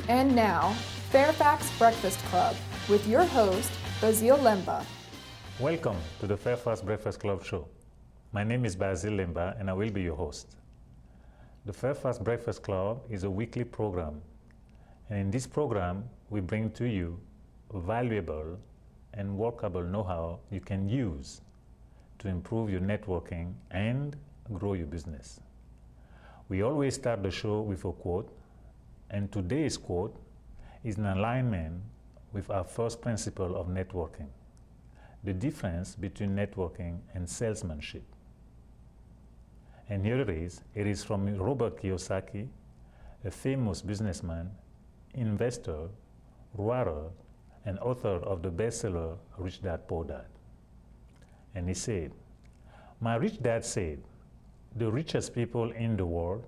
And now, FAIRFAX Breakfast Club with your host, Basil Lemba. Welcome to the FAIRFAX Breakfast Club show. My name is Basil Lemba and I will be your host. The FAIRFAX Breakfast Club is a weekly program, and in this program we bring to you valuable and workable know-how you can use to improve your networking and grow your business. We always start the show with a quote, and today's quote is in alignment with our first principle of networking: the difference between networking and salesmanship. And here it is from Robert Kiyosaki, a famous businessman, investor, writer, and author of the bestseller Rich Dad Poor Dad. And he said, "My rich dad said, the richest people in the world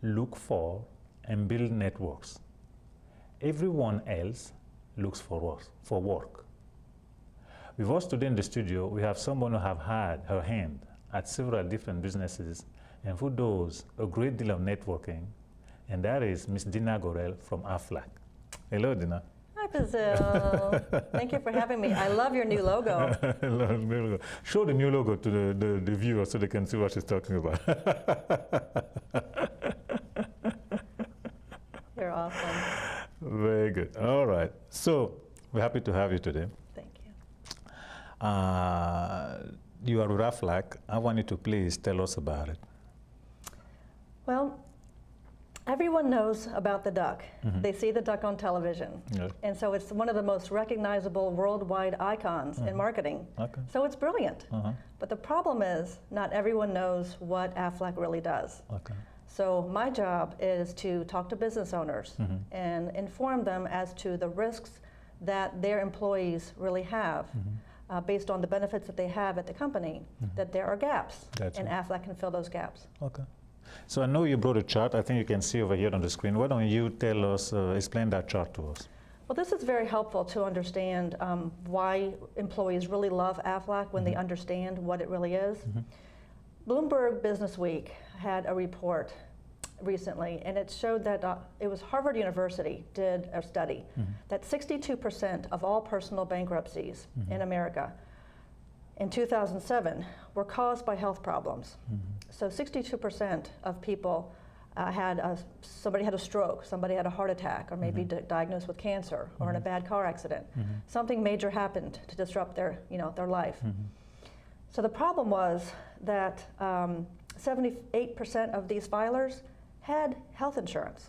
look for and build networks. Everyone else looks for work." With us today in the studio, we have someone who have had her hand at several different businesses and who does a great deal of networking, and that is Miss Dina Gorrell from AFLAC. Hello, Dina. Hi, Basil. Thank you for having me. I love your new logo. Show the new logo to the viewers so they can see what she's talking about. You're awesome. Very good. All right. So we're happy to have you today. Thank you. You are with AFLAC. I want you to please tell us about it. Well, everyone knows about the duck. Mm-hmm. They see the duck on television. Yeah. And so it's one of the most recognizable worldwide icons in marketing. Okay. So it's brilliant. Uh-huh. But the problem is not everyone knows what AFLAC really does. Okay. So my job is to talk to business owners and inform them as to the risks that their employees really have based on the benefits that they have at the company, that there are gaps, Gotcha. and AFLAC can fill those gaps. Okay. So I know you brought a chart. I think you can see over here on the screen. Why don't you tell us, explain that chart to us? Well, this is very helpful to understand why employees really love AFLAC when they understand what it really is. Bloomberg Business Week had a report recently, and it showed that it was Harvard University did a study that 62% of all personal bankruptcies in America in 2007 were caused by health problems. So 62% of people somebody had a stroke, somebody had a heart attack, or maybe diagnosed with cancer, or in a bad car accident. Something major happened to disrupt their life. So the problem was that 78% of these filers had health insurance.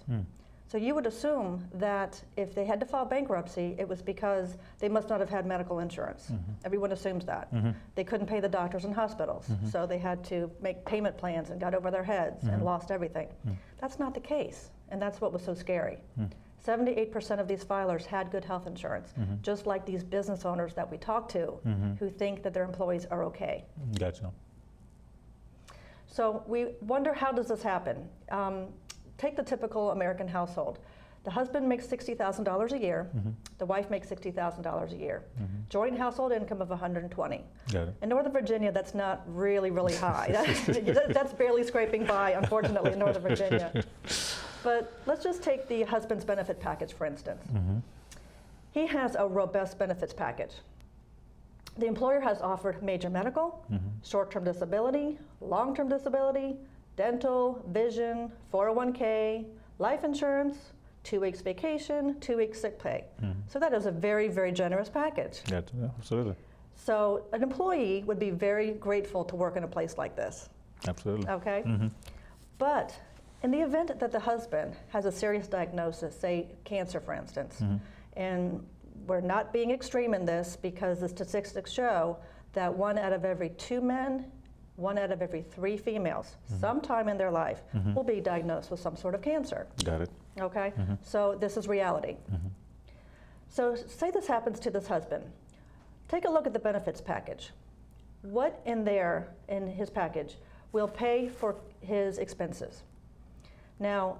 So you would assume that if they had to file bankruptcy, it was because they must not have had medical insurance. Everyone assumes that. They couldn't pay the doctors and hospitals, so they had to make payment plans and got over their heads and lost everything. That's not the case, and that's what was so scary. 78% of these filers had good health insurance, just like these business owners that we talk to who think that their employees are okay. Gotcha. So we wonder, how does this happen? Take the typical American household. The husband makes $60,000 a year. The wife makes $60,000 a year. Joint household income of $120,000. Got it. In Northern Virginia, that's not really, really high. That's barely scraping by, unfortunately, in Northern Virginia. But let's just take the husband's benefit package, for instance. He has a robust benefits package. The employer has offered major medical, short-term disability, long-term disability, dental, vision, 401k, life insurance, 2 weeks vacation, 2 weeks sick pay. So that is a very, very generous package. Yeah, absolutely. So an employee would be very grateful to work in a place like this. Absolutely. Okay? But in the event that the husband has a serious diagnosis, say cancer, for instance, and we're not being extreme in this because the statistics show that 1 out of every 2 men, 1 out of every 3 females, sometime in their life, will be diagnosed with some sort of cancer. Got it. Okay? So this is reality. So say this happens to this husband. Take a look at the benefits package. What in his package will pay for his expenses? Now,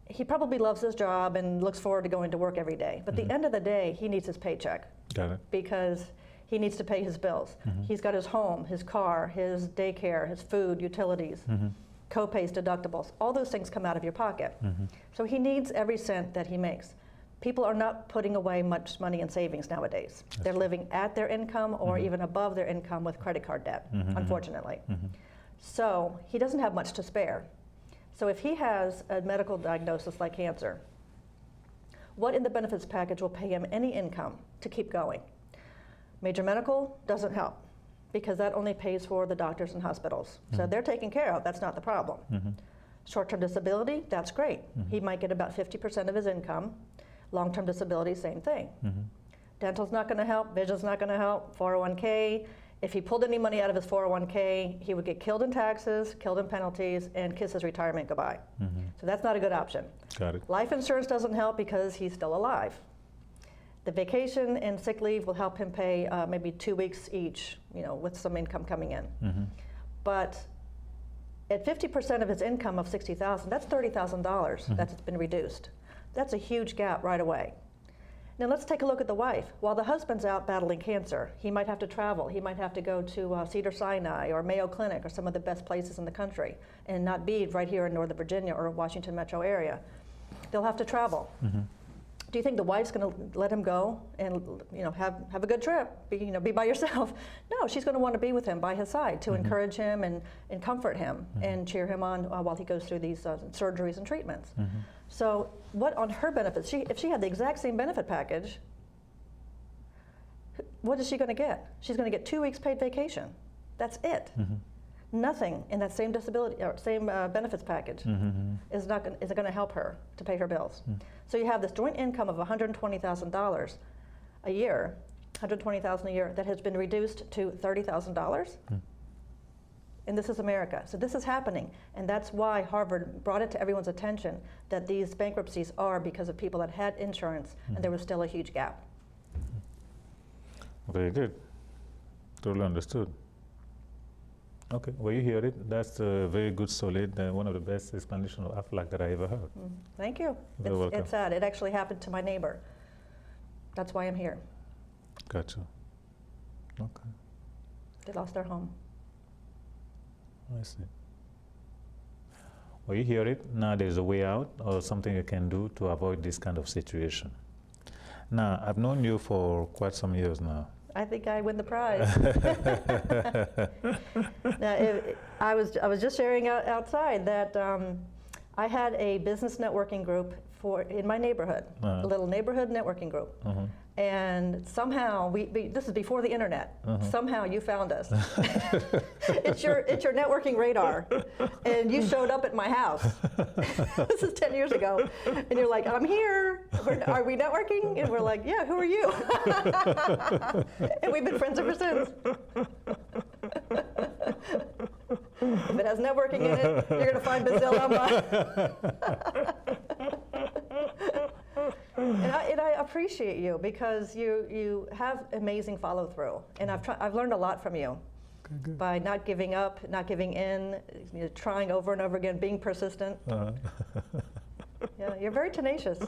he probably loves his job and looks forward to going to work every day. But at the end of the day, he needs his paycheck. Got it. Because he needs to pay his bills. He's got his home, his car, his daycare, his food, utilities. co-pays, deductibles, all those things come out of your pocket. So he needs every cent that he makes. People are not putting away much money in savings nowadays. They're living at their income or even above their income with credit card debt, unfortunately. So he doesn't have much to spare. So if he has a medical diagnosis like cancer, what in the benefits package will pay him any income to keep going? Major medical doesn't help because that only pays for the doctors and hospitals. So they're taken care of, that's not the problem. Short-term disability, that's great. He might get about 50% of his income. Long-term disability, same thing. Dental's not gonna help, vision's not gonna help, 401k. If he pulled any money out of his 401k, he would get killed in taxes, killed in penalties, and kiss his retirement goodbye. So that's not a good option. Got it. Life insurance doesn't help because he's still alive. The vacation and sick leave will help him pay maybe 2 weeks each, with some income coming in. But at 50% of his income of $60,000, that's $30,000 that's been reduced. That's a huge gap right away. Now let's take a look at the wife. While the husband's out battling cancer, he might have to travel. He might have to go to Cedars-Sinai or Mayo Clinic or some of the best places in the country and not be right here in Northern Virginia or Washington metro area. They'll have to travel. Do you think the wife's going to let him go and have a good trip, be by yourself? No, she's going to want to be with him by his side to encourage him and comfort him and cheer him on while he goes through these surgeries and treatments. So what on her benefits, if she had the exact same benefit package, what is she going to get? She's going to get 2 weeks paid vacation. That's it. Nothing in that same disability or same benefits package is going to help her to pay her bills. So you have this joint income of $120,000 a year, $120,000 a year that has been reduced to $30,000. And this is America. So this is happening. And that's why Harvard brought it to everyone's attention that these bankruptcies are because of people that had insurance and there was still a huge gap. Very good. Totally understood. Okay, well, you hear it. That's a very good, solid, one of the best explanations of AFLAC that I ever heard. Thank you. It's sad. It actually happened to my neighbor. That's why I'm here. Gotcha. Okay. They lost their home. I see. Well, you hear it. Now there's a way out or something you can do to avoid this kind of situation. Now, I've known you for quite some years now. I think I win the prize. Now, I was just sharing outside that I had a business networking group in my neighborhood, a little neighborhood networking group. And somehow, this is before the internet, somehow you found us. It's your networking radar. And you showed up at my house. This is 10 years ago. And you're like, I'm here. Are we networking? And we're like, yeah, who are you? And we've been friends ever since. If it has networking in it, you're going to find Bazil And I appreciate you because you have amazing follow-through, and I've learned a lot from you by not giving up, not giving in, trying over and over again, being persistent. Yeah, you're very tenacious.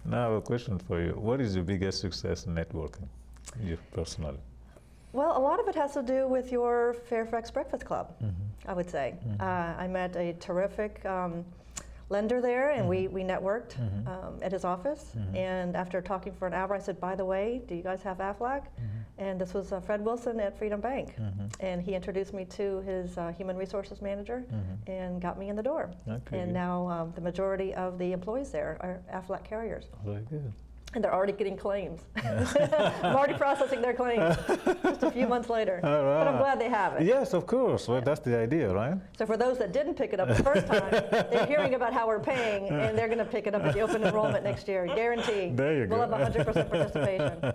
Now I have a question for you. What is your biggest success in networking, you personally? Well, a lot of it has to do with your FAIRFAX Breakfast Club, I would say. I met a terrific lender there, and we networked at his office. And after talking for an hour, I said, by the way, do you guys have AFLAC? And this was Fred Wilson at Freedom Bank. And he introduced me to his human resources manager and got me in the door. Okay. And now the majority of the employees there are AFLAC carriers. Very good. And they're already getting claims. I'm already processing their claims just a few months later. Right. But I'm glad they have it. Yes, of course. Well, that's the idea, right? So for those that didn't pick it up the first time, they're hearing about how we're paying, and they're going to pick it up at the open enrollment next year. Guarantee. There you go. We'll have 100% participation.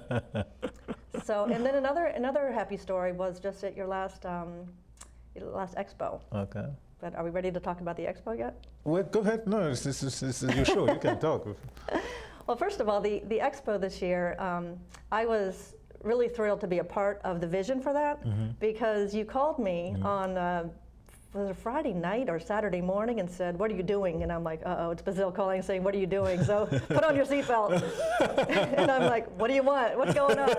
So, and then another happy story was just at your last expo. Okay. But are we ready to talk about the expo yet? Well, go ahead. No, this is your show. You can talk. Well, first of all, the expo this year, I was really thrilled to be a part of the vision for that because you called me on was it Friday night or Saturday morning and said, what are you doing? And I'm like, uh-oh, it's Bazil calling saying, what are you doing? So put on your seatbelt. And I'm like, what do you want? What's going on?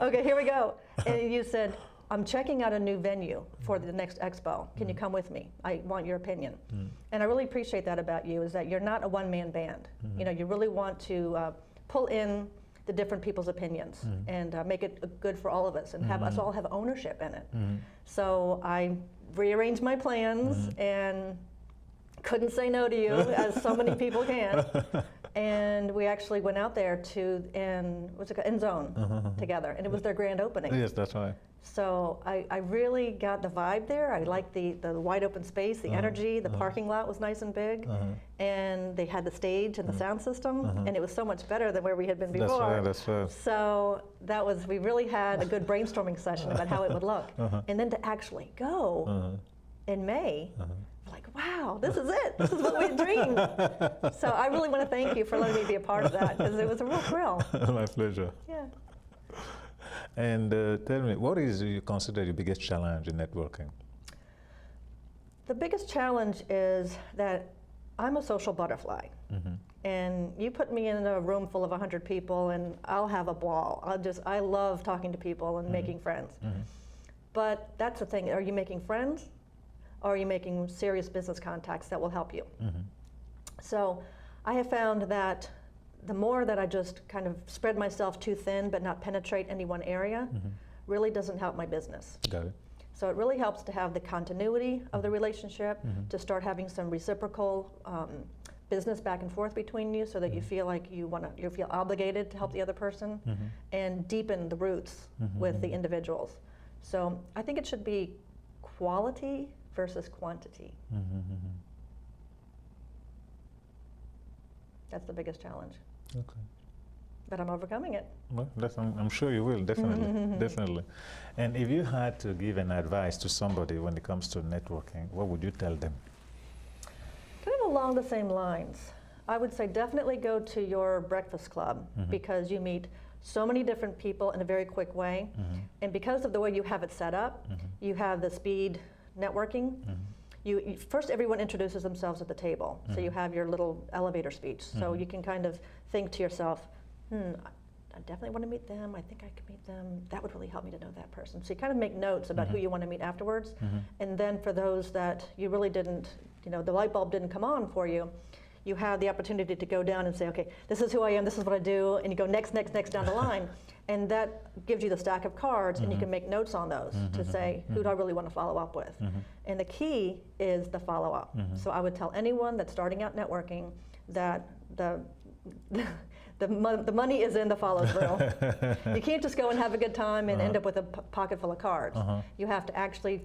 Okay, here we go. And you said, I'm checking out a new venue for the next expo. Can you come with me? I want your opinion. And I really appreciate that about you, is that you're not a one-man band. You know, you really want to pull in the different people's opinions and make it good for all of us and have us all have ownership in it. So I rearranged my plans and couldn't say no to you, as so many people can. And we actually went out there to End Zone together, and it was their grand opening. Yes, that's right. So I really got the vibe there. I liked the wide open space, the energy. The parking lot was nice and big, and they had the stage and the sound system, and it was so much better than where we had been before. That's right. So we really had a good brainstorming session about how it would look. And then to actually go in May, like, wow, this is it. This is what we dreamed. So I really want to thank you for letting me be a part of that, because it was a real thrill. My pleasure. Yeah. And tell me, what is you consider your biggest challenge in networking? The biggest challenge is that I'm a social butterfly. And you put me in a room full of 100 people and I'll have a ball. I love talking to people and making friends. But that's the thing, are you making friends? Or are you making serious business contacts that will help you? So I have found that the more that I just kind of spread myself too thin but not penetrate any one area really doesn't help my business. Got it. So it really helps to have the continuity of the relationship, to start having some reciprocal business back and forth between you, so that you feel like you feel obligated to help the other person, and deepen the roots with the individuals. So I think it should be quality versus quantity. That's the biggest challenge. Okay. But I'm overcoming it. Well, I'm sure you will, definitely, definitely. And if you had to give an advice to somebody when it comes to networking, what would you tell them? Kind of along the same lines. I would say definitely go to your breakfast club, because you meet so many different people in a very quick way. And because of the way you have it set up, you have the speed networking. First, everyone introduces themselves at the table. So you have your little elevator speech. So you can kind of think to yourself, I definitely want to meet them. I think I could meet them. That would really help me to know that person. So you kind of make notes about who you want to meet afterwards. And then for those that you really didn't, the light bulb didn't come on for you, you have the opportunity to go down and say, okay, this is who I am, this is what I do, and you go next down the line. And that gives you the stack of cards, and you can make notes on those to say, who do I really want to follow up with? And the key is the follow-up. So I would tell anyone that's starting out networking that the money is in the follow-through. You can't just go and have a good time and end up with a pocket full of cards. You have to actually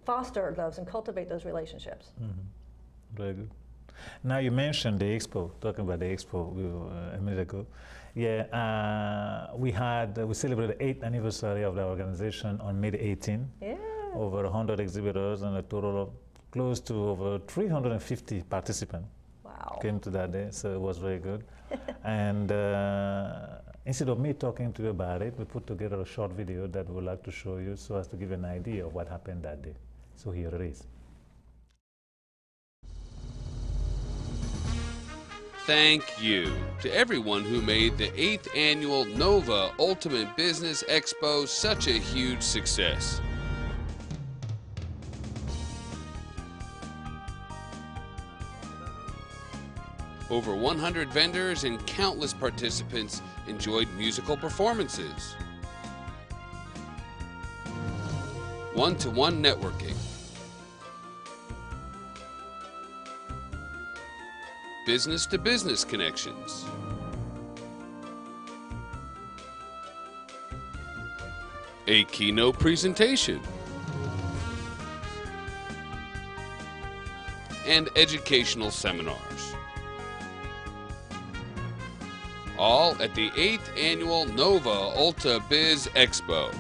foster those and cultivate those relationships. Very good. Now you mentioned the expo, talking about the expo a minute ago. Yeah, we celebrated the 8th anniversary of the organization on May 18. Yeah. Over 100 exhibitors and a total of close to over 350 participants. Wow. Came to that day, so it was very good. And instead of me talking to you about it, we put together a short video that we would like to show you so as to give an idea of what happened that day. So here it is. Thank you to everyone who made the 8th annual NOVA Ultimate Business Expo such a huge success. Over 100 vendors and countless participants enjoyed musical performances, one-to-one networking, business-to-business connections, a keynote presentation, and educational seminars. All at the 8th Annual NOVA Ulta Biz Expo.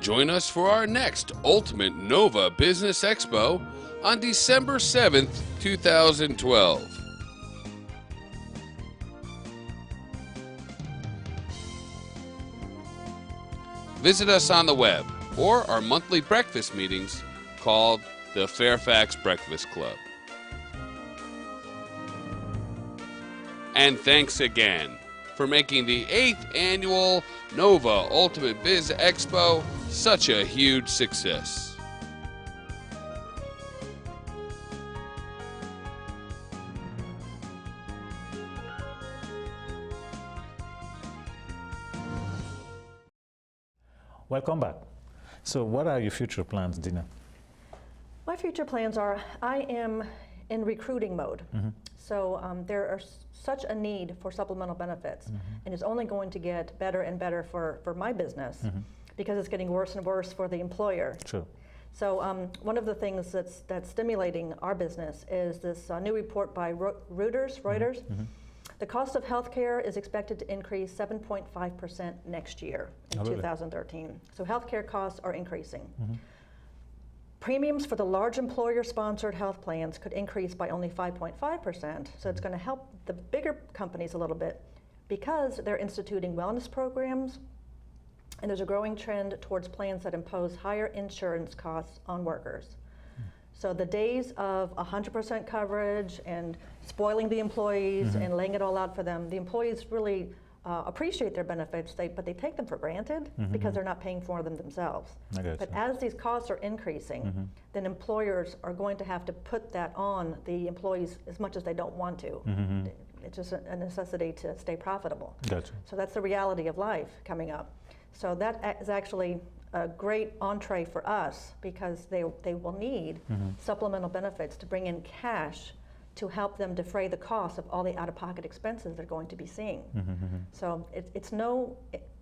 Join us for our next Ultimate NOVA Business Expo on December 7th, 2012. Visit us on the web or our monthly breakfast meetings called the FAIRFAX Breakfast Club. And thanks again for making the 8th annual Nova Ultimate Biz Expo such a huge success. Welcome back. So what are your future plans, Dina? My future plans are, I am in recruiting mode. So there is such a need for supplemental benefits, and it's only going to get better and better for my business because it's getting worse and worse for the employer. Sure. So one of the things that's stimulating our business is this new report by Reuters. The cost of healthcare is expected to increase 7.5% next year in 2013. So healthcare costs are increasing. Premiums for the large employer-sponsored health plans could increase by only 5.5%, so it's going to help the bigger companies a little bit because they're instituting wellness programs, and there's a growing trend towards plans that impose higher insurance costs on workers. So the days of 100% coverage and spoiling the employees and laying it all out for them, the employees really appreciate their benefits, but they take them for granted because they're not paying for them themselves. But as these costs are increasing, then employers are going to have to put that on the employees as much as they don't want to. It's just a necessity to stay profitable. Gotcha. So that's the reality of life coming up. So that is actually a great entree for us because they will need supplemental benefits to bring in cash to help them defray the cost of all the out-of-pocket expenses they're going to be seeing. So it's no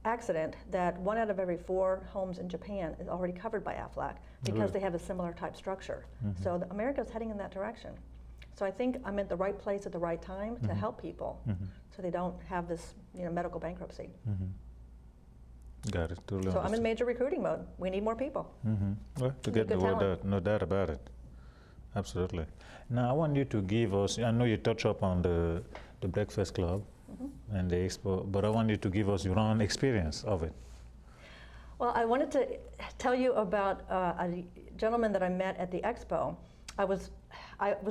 accident that 1 out of every 4 homes in Japan is already covered by AFLAC because they have a similar type structure. So America is heading in that direction. So I think I'm at the right place at the right time to help people so they don't have this medical bankruptcy. Got it. Totally So I'm in understood. major recruiting mode. We need more people. Well, to get the good word talent. out, no doubt about it. Absolutely. Now I want you to give us, I know you touch up on the Breakfast Club and the expo, but I want you to give us your own experience of it. Well, I wanted to tell you about a gentleman that I met at the expo. I was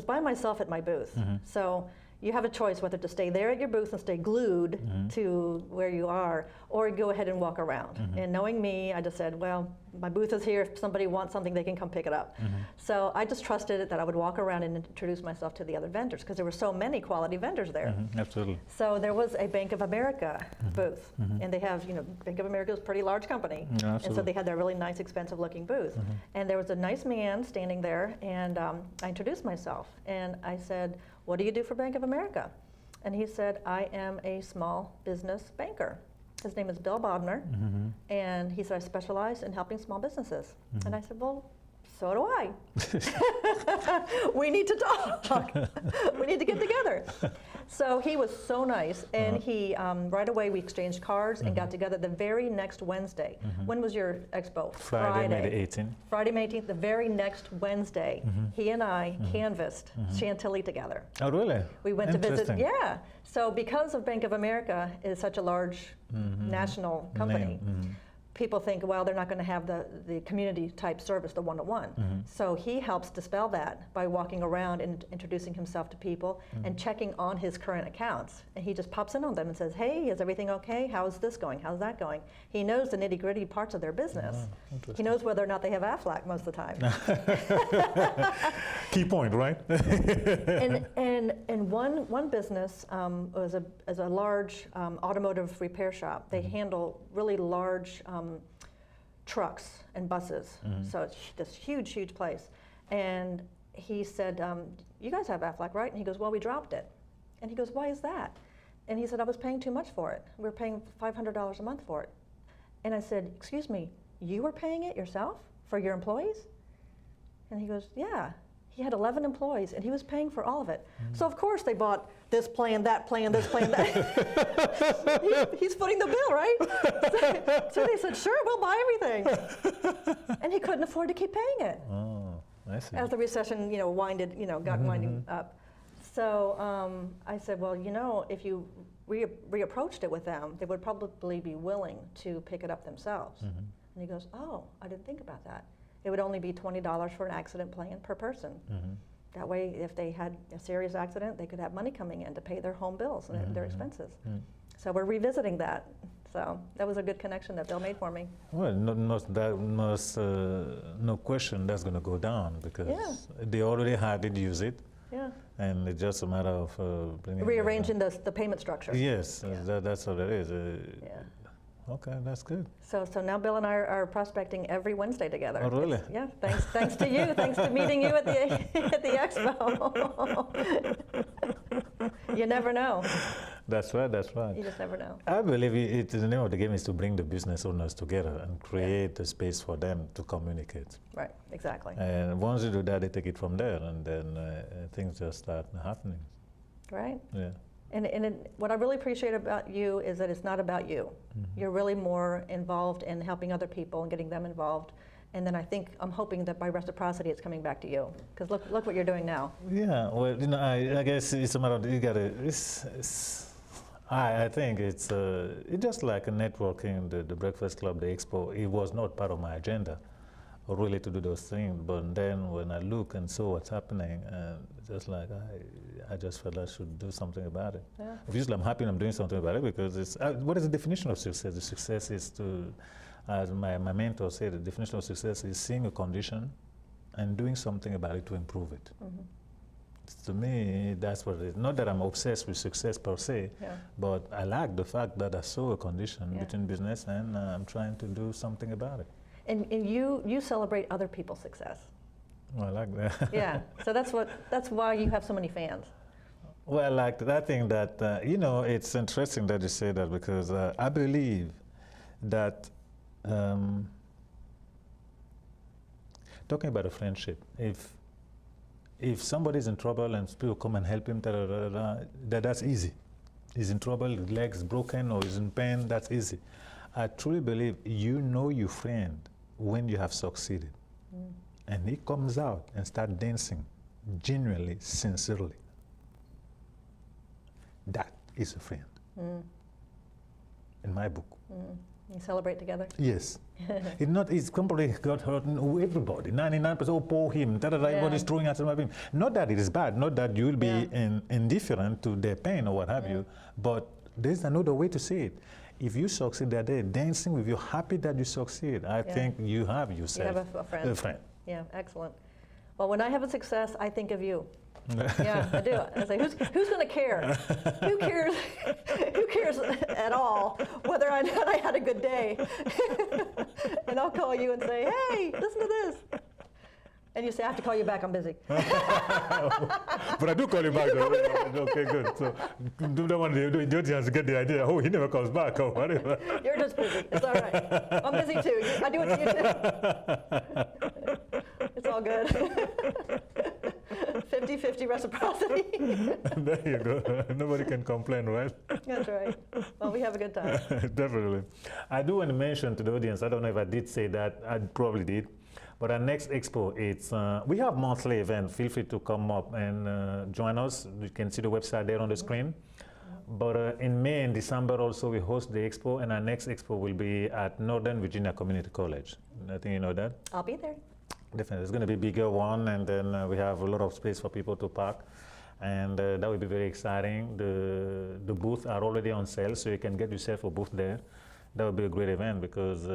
by myself at my booth. So you have a choice whether to stay there at your booth and stay glued to where you are, or go ahead and walk around. And knowing me, I just said, well, my booth is here. If somebody wants something, they can come pick it up. So I just trusted it that I would walk around and introduce myself to the other vendors because there were so many quality vendors there. Absolutely. So there was a Bank of America booth, and they have, Bank of America is a pretty large company. And so they had their really nice, expensive looking booth. And there was a nice man standing there, and I introduced myself. And I said, what do you do for Bank of America? And he said, I am a small business banker. His name is Bill Bodner, and he said, I specialize in helping small businesses. And I said, well, so do I. We need to talk. We need to get together. So he was so nice, and he right away we exchanged cards and got together the very next Wednesday. When was your expo? Friday, May the 18th. Friday, May 18th, the very next Wednesday, he and I canvassed Chantilly together. Oh, really? We went to visit, yeah. So because of Bank of America is such a large national company, people think, well, they're not going to have the community type service, the one-to-one. So he helps dispel that by walking around and introducing himself to people and checking on his current accounts. And he just pops in on them and says, hey, is everything okay? How's this going? How's that going? He knows the nitty-gritty parts of their business. He knows whether or not they have AFLAC most of the time. Key point, right? And one business was a large automotive repair shop. They handle really large trucks and buses. So it's this huge, huge place. And he said, you guys have AFLAC, right? And he goes, well, we dropped it. And he goes, why is that? And he said, I was paying too much for it. We were paying $500 a month for it. And I said, excuse me, you were paying it yourself for your employees? And he goes, yeah. He had 11 employees, and he was paying for all of it. So of course they bought this plan, that plan, this plan, that. He's footing the bill, right? So they said, sure, we'll buy everything. And he couldn't afford to keep paying it. Oh, I see. As the recession, got winding up. So I said, well, if you reapproached it with them, they would probably be willing to pick it up themselves. And he goes, oh, I didn't think about that. It would only be $20 for an accident plan per person. That way, if they had a serious accident, they could have money coming in to pay their home bills and their expenses. So we're revisiting that. So that was a good connection that Bill made for me. Well, no question that's going to go down because they already had it, use it. Yeah. And it's just a matter of bringing Rearranging the payment structure. Yes, that's what it is. Yeah. Okay, that's good. So now Bill and I are prospecting every Wednesday together. Oh, really? Yeah. Thanks to you. Thanks to meeting you at the expo. You never know. That's right. You just never know. I believe the name of the game is to bring the business owners together and create a space for them to communicate. Right. Exactly. And once you do that, they take it from there, and then things just start happening. Right. Yeah. And what I really appreciate about you is that it's not about you. Mm-hmm. You're really more involved in helping other people and getting them involved. And then I'm hoping that by reciprocity, it's coming back to you. Because look what you're doing now. Yeah, well, I guess it's a matter of, you gotta, I think it's just like a networking, the Breakfast Club, the Expo. It was not part of my agenda, really, to do those things. But then when I look and saw what's happening, just like I just felt I should do something about it. Yeah. Obviously, I'm happy I'm doing something about it because it's, what is the definition of success? The success is to, as my mentor said, the definition of success is seeing a condition and doing something about it to improve it. Mm-hmm. To me, that's what it is. Not that I'm obsessed with success per se, but I like the fact that I saw a condition between business and I'm trying to do something about it. And you celebrate other people's success. Well, I like that. Yeah, so that's why you have so many fans. Well, I like that. I think that, it's interesting that you say that because I believe that talking about a friendship, if somebody's in trouble and people come and help him, that's easy. He's in trouble, his leg's broken or he's in pain, that's easy. I truly believe you know your friend when you have succeeded. Mm. And he comes out and starts dancing genuinely, sincerely. That is a friend. Mm. In my book. Mm. You celebrate together? Yes. It's completely got hurt. Everybody, 99%, oh, poor him, everybody's throwing at him. Not that it is bad, not that you'll be indifferent to their pain or what have you, but there's another way to say it. If you succeed that day, dancing with you, happy that you succeed, I think you have yourself a friend. A friend. Yeah, excellent. Well, when I have a success, I think of you. Yeah, I do. I say, who's going to care? Who cares? Who cares at all whether I had a good day? And I'll call you and say, hey, listen to this. And you say, I have to call you back, I'm busy. But I do call you back, though. Okay, good. So, don't want the audience to get the idea, oh, he never comes back, or whatever. You're just busy. It's all right. I'm busy, too. I do it to you, too. It's all good. 50-50 reciprocity. There you go. Nobody can complain, right? That's right. Well, we have a good time. Definitely. I do want to mention to the audience, I don't know if I did say that, I probably did, but our next expo, we have monthly events. Feel free to come up and join us. You can see the website there on the screen. But in May and December also we host the expo, and our next expo will be at Northern Virginia Community College. I think you know that. I'll be there. Definitely, it's going to be a bigger one, and then we have a lot of space for people to park, and that will be very exciting. The booths are already on sale, so you can get yourself a booth there. That would be a great event because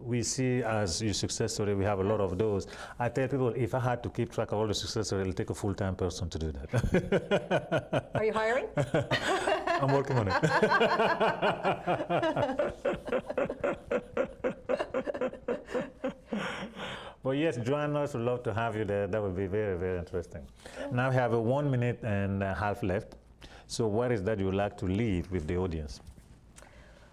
we see as your success story, we have a lot of those. I tell people, if I had to keep track of all the success stories, it'll take a full-time person to do that. Are you hiring? I'm working on it. Well, yes, join us. We'd love to have you there. That would be very, very interesting. Now we have a 1 minute and a half left. So what is that you would like to leave with the audience?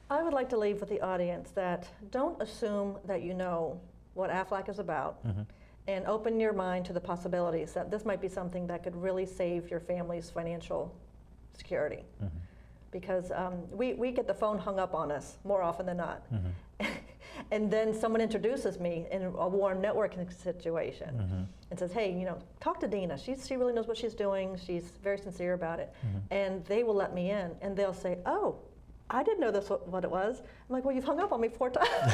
I would like to leave with the audience that don't assume that you know what AFLAC is about, and open your mind to the possibilities that this might be something that could really save your family's financial security. Because we get the phone hung up on us more often than not. And then someone introduces me in a warm networking situation and says, hey, talk to Dina. She really knows what she's doing. She's very sincere about it. And they will let me in, and they'll say, oh, I didn't know this what it was. I'm like, well, you've hung up on me 4 times.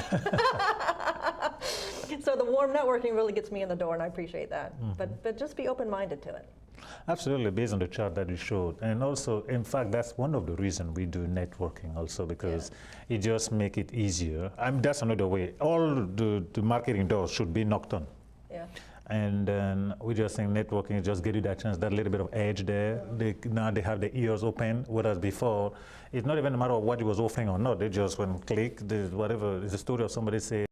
So the warm networking really gets me in the door, and I appreciate that. But just be open-minded to it. Absolutely, based on the chart that you showed. And also, in fact, that's one of the reasons we do networking also, because it just makes it easier. I mean, that's another way. All the marketing doors should be knocked on. Yeah. And then we just think networking just give you that chance, that little bit of edge there. Now they have the ears open, whereas before, it's not even a matter of what you was offering or not. They just, when click, whatever, it's a story of somebody say,